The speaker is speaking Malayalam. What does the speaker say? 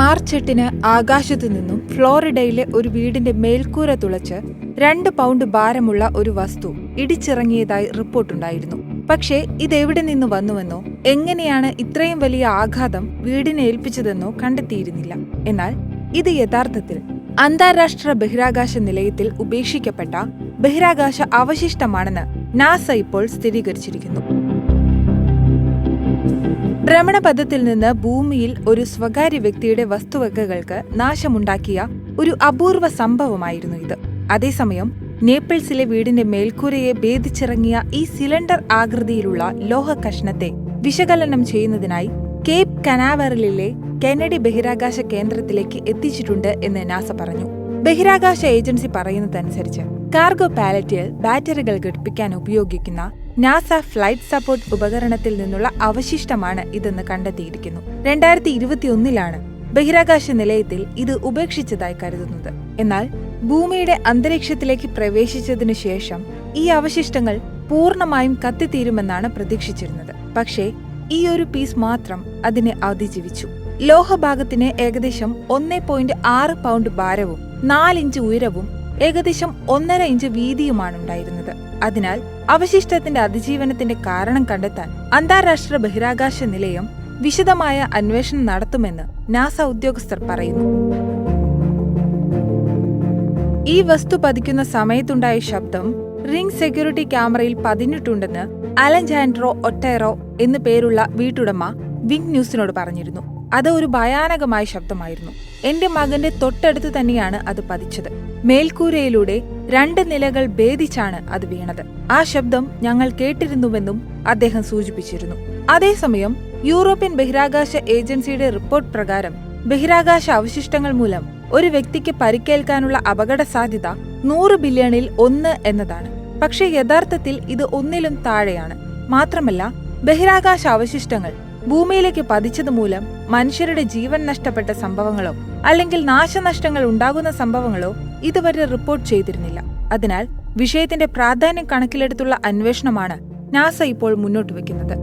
മാർച്ച് 8 ആകാശത്തു നിന്നും ഫ്ലോറിഡയിലെ ഒരു വീടിന്റെ മേൽക്കൂര തുളച്ച് 2 പൗണ്ട് ഭാരമുള്ള ഒരു വസ്തു ഇടിച്ചിറങ്ങിയതായി റിപ്പോർട്ടുണ്ടായിരുന്നു. പക്ഷേ ഇതെവിടെ നിന്ന് വന്നുവെന്നോ എങ്ങനെയാണ് ഇത്രയും വലിയ ആഘാതം വീടിനെ ഏൽപ്പിച്ചതെന്നോ കണ്ടെത്തിയിരുന്നില്ല. എന്നാൽ ഇത് യഥാർത്ഥത്തിൽ അന്താരാഷ്ട്ര ബഹിരാകാശ നിലയത്തിൽ ഉപേക്ഷിക്കപ്പെട്ട ബഹിരാകാശ അവശിഷ്ടമാണെന്ന് നാസ ഇപ്പോൾ സ്ഥിരീകരിച്ചിരിക്കുന്നു. ഭ്രമണപഥത്തിൽ നിന്ന് ഭൂമിയിൽ ഒരു സ്വകാര്യ വ്യക്തിയുടെ വസ്തുവകകൾക്ക് നാശമുണ്ടാക്കിയ ഒരു അപൂർവ സംഭവമായിരുന്നു ഇത്. അതേസമയം നേപ്പിൾസിലെ വീടിന്റെ മേൽക്കൂരയെ ഭേദിച്ചിറങ്ങിയ ഈ സിലിണ്ടർ ആകൃതിയിലുള്ള ലോഹ കഷ്ണത്തെ വിശകലനം ചെയ്യുന്നതിനായി കേപ്പ് കനാവറലിലെ കെനഡി ബഹിരാകാശ കേന്ദ്രത്തിലേക്ക് എത്തിച്ചിട്ടുണ്ട് എന്ന് നാസ പറഞ്ഞു. ബഹിരാകാശ ഏജൻസി പറയുന്നതനുസരിച്ച് കാർഗോ പാലറ്റിൽ ബാറ്ററികൾ ഘടിപ്പിക്കാൻ ഉപയോഗിക്കുന്ന നാസ ഫ്ലൈറ്റ് സപ്പോർട്ട് ഉപകരണത്തിൽ നിന്നുള്ള അവശിഷ്ടമാണ് ഇതെന്ന് കണ്ടെത്തിയിരിക്കുന്നു. 2021 ബഹിരാകാശ നിലയത്തിൽ ഇത് ഉപേക്ഷിച്ചതായി കരുതുന്നത്. എന്നാൽ ഭൂമിയുടെ അന്തരീക്ഷത്തിലേക്ക് പ്രവേശിച്ചതിനു ശേഷം ഈ അവശിഷ്ടങ്ങൾ പൂർണ്ണമായും കത്തിത്തീരുമെന്നാണ് പ്രതീക്ഷിച്ചിരുന്നത്. പക്ഷേ ഈ ഒരു പീസ് മാത്രം അതിനെ അതിജീവിച്ചു. ലോഹഭാഗത്തിന് ഏകദേശം 1.6 പൗണ്ട് ഭാരവും 4 ഇഞ്ച് ഉയരവും ഏകദേശം 1.5 ഇഞ്ച് വീതിയുമാണുണ്ടായിരുന്നത്. അതിനാൽ അവശിഷ്ടത്തിന്റെ അതിജീവനത്തിന്റെ കാരണം കണ്ടെത്താൻ അന്താരാഷ്ട്ര ബഹിരാകാശ നിലയം വിശദമായ അന്വേഷണം നടത്തുമെന്ന് നാസ ഉദ്യോഗസ്ഥർ പറയുന്നു. ഈ വസ്തു പതിക്കുന്ന സമയത്തുണ്ടായ ശബ്ദം റിംഗ് സെക്യൂരിറ്റി ക്യാമറയിൽ പതിഞ്ഞിട്ടുണ്ടെന്ന് അലജാൻഡ്രോ ഒട്ടേറോ എന്നു പേരുള്ള വീട്ടുടമ വിങ് ന്യൂസിനോട് പറഞ്ഞിരുന്നു. അത് ഒരു ഭയാനകമായ ശബ്ദമായിരുന്നു. എന്റെ മകന്റെ തൊട്ടടുത്ത് തന്നെയാണ് അത് പതിച്ചത്. മേൽക്കൂരയിലൂടെ 2 നിലകൾ ഭേദിച്ചാണ് അത് വീണത്. ആ ശബ്ദം ഞങ്ങൾ കേട്ടിരുന്നുവെന്നും അദ്ദേഹം സൂചിപ്പിച്ചിരുന്നു. അതേസമയം യൂറോപ്യൻ ബഹിരാകാശ ഏജൻസിയുടെ റിപ്പോർട്ട് പ്രകാരം ബഹിരാകാശ അവശിഷ്ടങ്ങൾ മൂലം ഒരു വ്യക്തിക്ക് പരിക്കേൽക്കാനുള്ള അപകട സാധ്യത 100 ബില്യണിൽ 1 എന്നതാണ്. പക്ഷേ യഥാർത്ഥത്തിൽ ഇത് 1-ലും താഴെയാണ്. മാത്രമല്ല, ബഹിരാകാശ അവശിഷ്ടങ്ങൾ ഭൂമിയിലേക്ക് പതിച്ചതുമൂലം മനുഷ്യരുടെ ജീവൻ നഷ്ടപ്പെട്ട സംഭവങ്ങളോ അല്ലെങ്കിൽ നാശനഷ്ടങ്ങൾ ഉണ്ടാകുന്ന സംഭവങ്ങളോ ഇതുവരെ റിപ്പോർട്ട് ചെയ്തിരുന്നില്ല. അതിനാൽ വിഷയത്തിന്റെ പ്രാധാന്യം കണക്കിലെടുത്തുള്ള അന്വേഷണമാണ് നാസ ഇപ്പോൾ മുന്നോട്ട് വയ്ക്കുന്നത്.